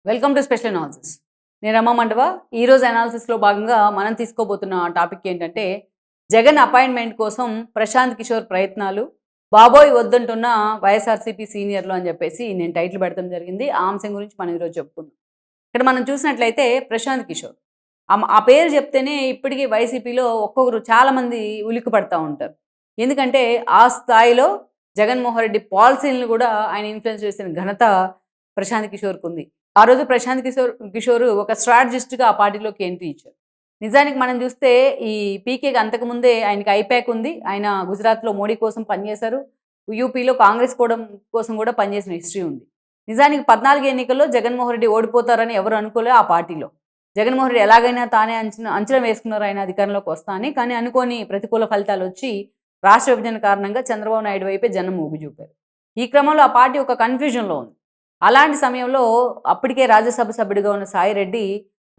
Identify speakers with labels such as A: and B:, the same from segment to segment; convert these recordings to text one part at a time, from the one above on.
A: Welcome to special analysis. నేను రమా మండవ. ఈరోజు అనాలిసిస్లో భాగంగా మనం తీసుకోబోతున్న టాపిక్ ఏంటంటే జగన్ అపాయింట్మెంట్ కోసం ప్రశాంత్ కిషోర్ ప్రయత్నాలు, బాబోయ్ వద్దంటున్న వైఎస్ఆర్సీపీ సీనియర్లు అని చెప్పేసి నేను టైటిల్ పెడతాం జరిగింది. ఆ అంశం గురించి మనం ఈరోజు చెప్పుకుందాం. ఇక్కడ మనం చూసినట్లయితే ప్రశాంత్ కిషోర్ ఆ పేరు చెప్తేనే ఇప్పటికీ వైసీపీలో ఒక్కొక్కరు చాలామంది ఉలిక్కి పడతా ఉంటారు. ఎందుకంటే ఆ స్థాయిలో జగన్మోహన్ రెడ్డి పాలసీలను కూడా ఆయన ఇన్ఫ్లుయెన్స్ చేసిన ఘనత ప్రశాంత్ కిషోర్కి ఉంది. ఆ రోజు ప్రశాంత్ కిషోర్ ఒక స్ట్రాటజిస్ట్‌గా ఆ పార్టీలోకి ఎంట్రీ ఇచ్చారు. నిజానికి మనం చూస్తే ఈ పీకేకి అంతకుముందే ఆయనకి ఐపాక్ ఉంది. ఆయన గుజరాత్‌లో మోడీ కోసం పనిచేశారు. యూపీలో కాంగ్రెస్ కోసం కూడా పనిచేసిన హిస్టరీ ఉంది. నిజానికి 14 ఎన్నికల్లో జగన్మోహన్ రెడ్డి ఓడిపోతారని ఎవరు అనుకోలే ఆ పార్టీలో. జగన్మోహన్ రెడ్డి ఎలాగైనా తానే అంచనా వేసుకున్నారు ఆయన అధికారంలోకి వస్తా అని. కానీ అనుకోని ప్రతికూల ఫలితాలొచ్చి రాష్ట్ర విభజన కారణంగా చంద్రబాబు నాయుడు వైపే జనం మొగ్గు చూపారు. ఈ క్రమంలో ఆ పార్టీ ఒక కన్‌ఫ్యూజన్‌లో ఉంది. అలాంటి సమయంలో అప్పటికే రాజ్యసభ సభ్యుడిగా ఉన్న సాయిరెడ్డి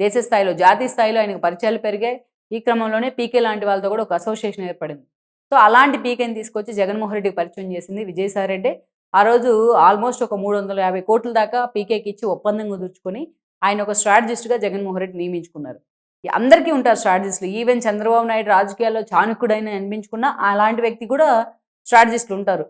A: దేశ స్థాయిలో, జాతీయ స్థాయిలో ఆయనకు పరిచయాలు పెరిగాయి. ఈ క్రమంలోనే పీకే లాంటి వాళ్ళతో కూడా ఒక అసోసియేషన్ ఏర్పడింది. సో, అలాంటి పీకేని తీసుకొచ్చి జగన్మోహన్ రెడ్డికి పరిచయం చేసింది విజయసాయిరెడ్డే. ఆ రోజు ఆల్మోస్ట్ ఒక 350,00,00,000 దాకా పీకేకి ఇచ్చి ఒప్పందం కుదుర్చుకొని ఆయన ఒక స్ట్రాటజిస్ట్‌గా జగన్మోహన్ రెడ్డి నియమించుకున్నారు. అందరికీ ఉంటారు స్ట్రాటజిస్టులు. ఈవెన్ చంద్రబాబు నాయుడు రాజకీయాల్లో చాణక్యుడైన అనిపించుకున్న అలాంటి వ్యక్తి కూడా స్ట్రాటజిస్టులు ఉంటారు.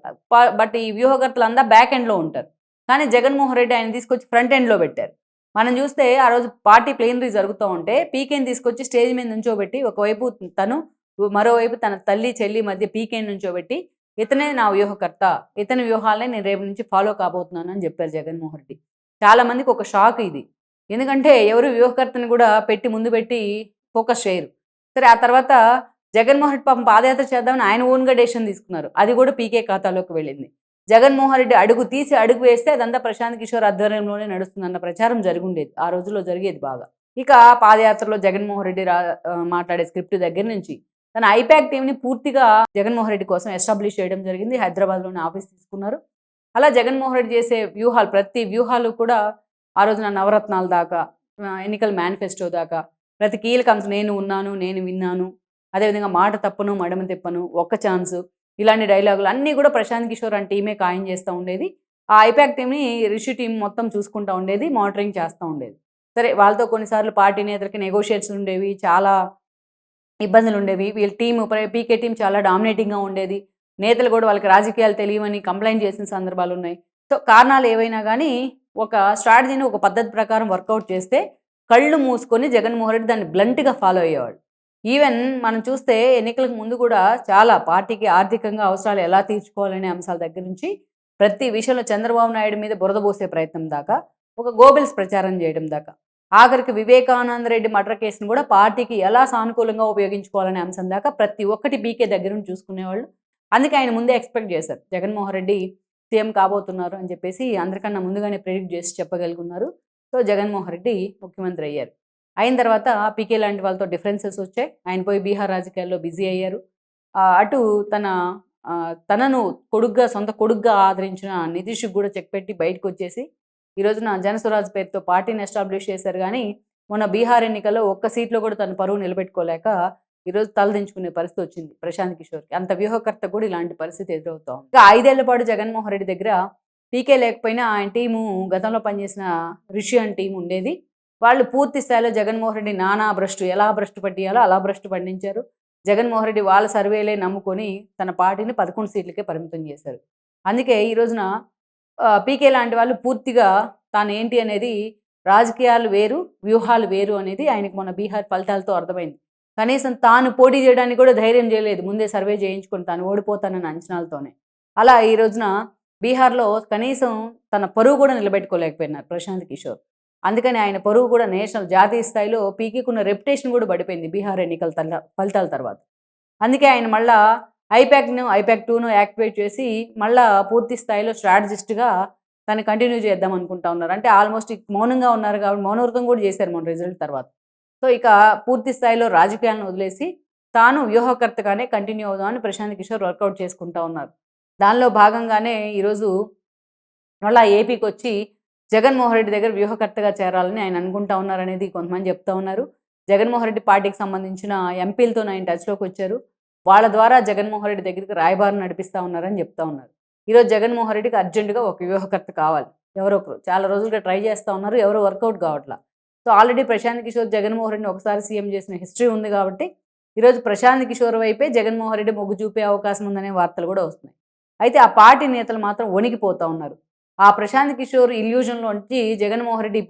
A: బట్ ఈ వ్యూహకర్తలంతా బ్యాక్ ఎండ్‌లో ఉంటారు. కానీ జగన్మోహన్ రెడ్డి ఆయన తీసుకొచ్చి ఫ్రంట్ ఎండ్‌లో పెట్టారు. మనం చూస్తే ఆ రోజు పార్టీ ప్లీనరీ జరుగుతూ ఉంటే పీకేని తీసుకొచ్చి స్టేజ్ మీద నుంచోబెట్టి ఒకవైపు తను, మరోవైపు తన తల్లి, చెల్లి మధ్య పీకేని నుంచోబెట్టి ఇతనే నా వ్యూహకర్త. ఇతని వ్యూహాలనే నేను రేపు నుంచి ఫాలో కాబోతున్నాను అని చెప్పారు జగన్మోహన్ రెడ్డి. చాలామందికి ఒక షాక్ ఇది. ఎందుకంటే ఎవరు వ్యూహకర్తని కూడా ముందు పెట్టి ఫోకస్ చేయరు. సరే, ఆ తర్వాత జగన్మోహన్ రెడ్డి పాపం పాదయాత్ర చేద్దామని ఆయన ఓన్‌గా డెసిషన్ తీసుకున్నారు. అది కూడా పీకే ఖాతాలోకి వెళ్ళింది. జగన్మోహన్ రెడ్డి అడుగు వేస్తే అదంతా ప్రశాంత్ కిషోర్ ఆధ్వర్యంలోనే నడుస్తుందన్న ప్రచారం జరిగుండేది. ఆ రోజుల్లో జరిగేది బాగా. ఇక పాదయాత్రలో జగన్మోహన్ రెడ్డి మాట్లాడే స్క్రిప్ట్ దగ్గర నుంచి తన ఐపాక్ టీమ్‌ని పూర్తిగా జగన్మోహన్ రెడ్డి కోసం ఎస్టాబ్లిష్ చేయడం జరిగింది. హైదరాబాద్‌లోనే ఆఫీస్ తీసుకున్నారు. అలా జగన్మోహన్ రెడ్డి చేసే ప్రతి వ్యూహాలు కూడా ఆ రోజున నవరత్నాల దాకా, ఎన్నికల మేనిఫెస్టో దాకా, ప్రతి కీలక అంశం నేను ఉన్నాను, నేను విన్నాను, అదేవిధంగా మాట తప్పను, మడమ తిప్పను, ఒక్క ఛాన్సు, ఇలాంటి డైలాగులు అన్నీ కూడా ప్రశాంత్ కిషోర్ అండ్ టీమే ఖాయం చేస్తూ ఉండేది. ఆ ఐపాక్ టీమ్‌ని రిషి టీమ్ మొత్తం చూసుకుంటూ ఉండేది. మానిటరింగ్ చేస్తూ ఉండేది. సరే, వాళ్ళతో కొన్నిసార్లు పార్టీ నేతలకి నెగోషియేషన్స్ ఉండేవి. చాలా ఇబ్బందులుండేవి. వీళ్ళ పీకే టీమ్ చాలా డామినేటింగ్‌గా ఉండేది. నేతలు కూడా వాళ్ళకి రాజకీయాలు తెలియవని కంప్లెయింట్ చేసిన సందర్భాలున్నాయి. సో, కారణాలు ఏవైనా గానీ ఒక స్ట్రాటజీని ఒక పద్ధతి ప్రకారం వర్కౌట్ చేస్తే కళ్ళు మూసుకొని జగన్మోహన్ రెడ్డి దాన్ని బ్లంట్‌గా ఫాలో అయ్యేవాడు. ఈవెన్ మనం చూస్తే ఎన్నికలకు ముందు కూడా చాలా పార్టీకి ఆర్థికంగా అవసరాలు ఎలా తీర్చుకోవాలనే అంశాల దగ్గర నుంచి ప్రతి విషయంలో చంద్రబాబు నాయుడు మీద బురద పోసే ప్రయత్నం దాకా, ఒక గోబెల్స్ ప్రచారం చేయడం దాకా, ఆఖరికి వివేకానంద రెడ్డి మర్డర్ కేసును కూడా పార్టీకి ఎలా సానుకూలంగా ఉపయోగించుకోవాలనే అంశం దాకా ప్రతి ఒక్కటి పీకే దగ్గర నుంచి చూసుకునేవాళ్ళు. అందుకే ఆయన ముందే ఎక్స్పెక్ట్ చేశారు. జగన్మోహన్ రెడ్డి సీఎం కాబోతున్నారు అని చెప్పేసి అందరికన్నా ముందుగానే ప్రెడిక్ట్ చేసి చెప్పగలుగున్నారు. సో, జగన్మోహన్ రెడ్డి ముఖ్యమంత్రి అయ్యారు. అయిన తర్వాత పీకే లాంటి వాళ్ళతో డిఫరెన్సెస్ వచ్చాయి. ఆయన పోయి బీహార్ రాజకీయాల్లో బిజీ అయ్యారు. అటు తనను సొంత కొడుగ్గా ఆదరించిన నితీష్‌కి కూడా చెక్ పెట్టి బయటకొచ్చేసి ఈ రోజున జనస్వరాజ్ పేరుతో పార్టీని ఎస్టాబ్లిష్ చేశారు గానీ, మొన్న బీహార్ ఎన్నికల్లో ఒక్క సీట్‌లో కూడా తన పరువు నిలబెట్టుకోలేక ఈరోజు తలదించుకునే పరిస్థితి వచ్చింది ప్రశాంత్ కిషోర్‌కి. అంత వ్యూహకర్త కూడా ఇలాంటి పరిస్థితి ఎదురవుతా ఉంది. ఇంకా 5 ఏళ్ల పాటు జగన్మోహన్ రెడ్డి దగ్గర పీకే లేకపోయినా ఆయన టీము గతంలో పనిచేసిన రిషి అండ్ టీమ్ ఉండేది. వాళ్ళు పూర్తి స్థాయిలో జగన్మోహన్ రెడ్డి ఎలా భ్రష్టు పట్టియాలో అలా భ్రష్టు పట్టించారు. జగన్మోహన్ రెడ్డి వాళ్ళ సర్వేలే నమ్ముకొని తన పార్టీని 11 సీట్లకే పరిమితం చేశారు. అందుకే ఈ రోజున పీకే లాంటి వాళ్ళు పూర్తిగా తానేంటి అనేది, రాజకీయాలు వేరు, వ్యూహాలు వేరు అనేది ఆయనకు మొన్న బీహార్ ఫలితాలతో అర్థమైంది. కనీసం తాను పోటీ చేయడానికి కూడా ధైర్యం చేయలేదు. ముందే సర్వే చేయించుకొని తాను ఓడిపోతానన్న అంచనాలతోనే. అలా ఈ రోజున బీహార్‌లో కనీసం తన పరువు కూడా నిలబెట్టుకోలేకపోయినారు ప్రశాంత్ కిషోర్. అందుకని ఆయన పరువు కూడా జాతీయ స్థాయిలో పీకేకున్న రెప్యుటేషన్ కూడా పడిపోయింది బీహార్ ఎన్నికల ఫలితాల తర్వాత. అందుకే ఆయన మళ్ళా ఐపాక్ 2ను యాక్టివేట్ చేసి మళ్ళా పూర్తి స్థాయిలో స్ట్రాటజిస్ట్‌గా తను కంటిన్యూ చేద్దాం అనుకుంటా ఉన్నారు. అంటే ఆల్మోస్ట్ మౌనంగా ఉన్నారు కాబట్టి మౌనవ్రతం కూడా చేశారు మొన్న రిజల్ట్ తర్వాత. సో, ఇక పూర్తి స్థాయిలో రాజకీయాలను వదిలేసి తాను వ్యూహకర్తగానే కంటిన్యూ అవుదామని ప్రశాంత్ కిషోర్ వర్కౌట్ చేసుకుంటా ఉన్నారు. దానిలో భాగంగానే ఈరోజు మళ్ళా ఏపీకొచ్చి జగన్మోహన్ రెడ్డి దగ్గర వ్యూహకర్తగా చేరాలని ఆయన అనుకుంటా ఉన్నారనేది కొంతమంది చెప్తా ఉన్నారు. జగన్మోహన్ రెడ్డి పార్టీకి సంబంధించిన ఎంపీలతోనే ఆయన టచ్‌లోకి వచ్చారు. వాళ్ళ ద్వారా జగన్మోహన్ రెడ్డి దగ్గరికి రాయబారం నడిపిస్తా ఉన్నారని చెప్తా ఉన్నారు. ఈరోజు జగన్మోహన్ రెడ్డికి అర్జెంట్‌గా ఒక వ్యూహకర్త కావాలి. ఎవరో ఒకరు. చాలా రోజులుగా ట్రై చేస్తా ఉన్నారు. ఎవరు వర్కౌట్ కావట్ల. సో, ఆల్రెడీ ప్రశాంత్ కిషోర్, జగన్మోహన్ రెడ్డిని ఒకసారి సీఎం చేసిన హిస్టరీ ఉంది కాబట్టి, ఈరోజు ప్రశాంత్ కిషోర్ వైపే జగన్మోహన్ రెడ్డి మొగ్గు చూపే అవకాశం ఉందనే వార్తలు కూడా వస్తున్నాయి. అయితే ఆ పార్టీ నేతలు మాత్రం వణికిపోతా ఉన్నారు. ఆ ప్రశాంత్ కిషోర్ ఇల్యూజన్‌లోంచి జగన్మోహన్ రెడ్డి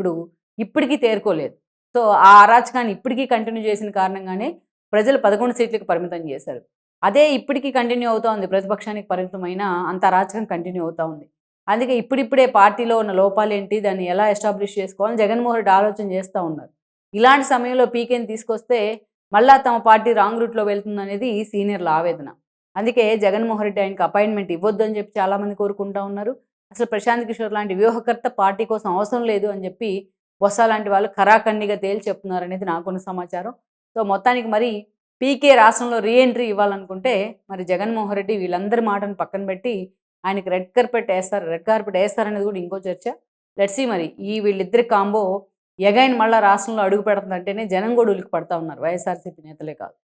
A: ఇప్పటికీ తేరుకోలేదు. సో, ఆ అరాచకాన్ని ఇప్పటికీ కంటిన్యూ చేసిన కారణంగానే ప్రజలు 11 సీట్లకి పరిమితం చేశారు. అదే ఇప్పటికి కంటిన్యూ అవుతా ఉంది. ప్రతిపక్షానికి పరిమితమైన అంత అరాచకం కంటిన్యూ అవుతా ఉంది. అందుకే ఇప్పుడిప్పుడే పార్టీలో ఉన్న లోపాలేంటి, దాన్ని ఎలా ఎస్టాబ్లిష్ చేసుకోవాలని జగన్మోహన్ రెడ్డి ఆలోచన చేస్తా ఉన్నారు. ఇలాంటి సమయంలో పీకేని తీసుకొస్తే మళ్ళా తమ పార్టీ రాంగ్ రూట్‌లో వెళ్తుందనేది సీనియర్ల ఆవేదన. అందుకే జగన్మోహన్ రెడ్డి ఆయనకి అపాయింట్‌మెంట్ ఇవ్వొద్దు అని చెప్పి చాలామంది కోరుకుంటా ఉన్నారు. అసలు ప్రశాంత్ కిషోర్ లాంటి వ్యూహకర్త పార్టీ కోసం అవసరం లేదు అని చెప్పి బొత్స లాంటి వాళ్ళు ఖరాఖండిగా తేల్చి చెప్తున్నారనేది నాకున్న సమాచారం. సో, మొత్తానికి మరి పీకే రాష్ట్రంలో రీ ఎంట్రీ ఇవ్వాలనుకుంటే మరి జగన్మోహన్ రెడ్డి వీళ్ళందరి మాటను పక్కన పెట్టి ఆయనకి రెడ్ కార్పెట్ ఏస్తారనేది కూడా ఇంకో చర్చ. లెట్స్ సీ మరి వీళ్ళిద్దరి కాంబో ఎగైన్ మళ్ళా రాష్ట్రంలో అడుగు పెడుతుందంటేనే జనం కూడా ఉలిక్కి పడతా ఉన్నారు. వైఎస్ఆర్‌సీపీ నేతలే కాదు.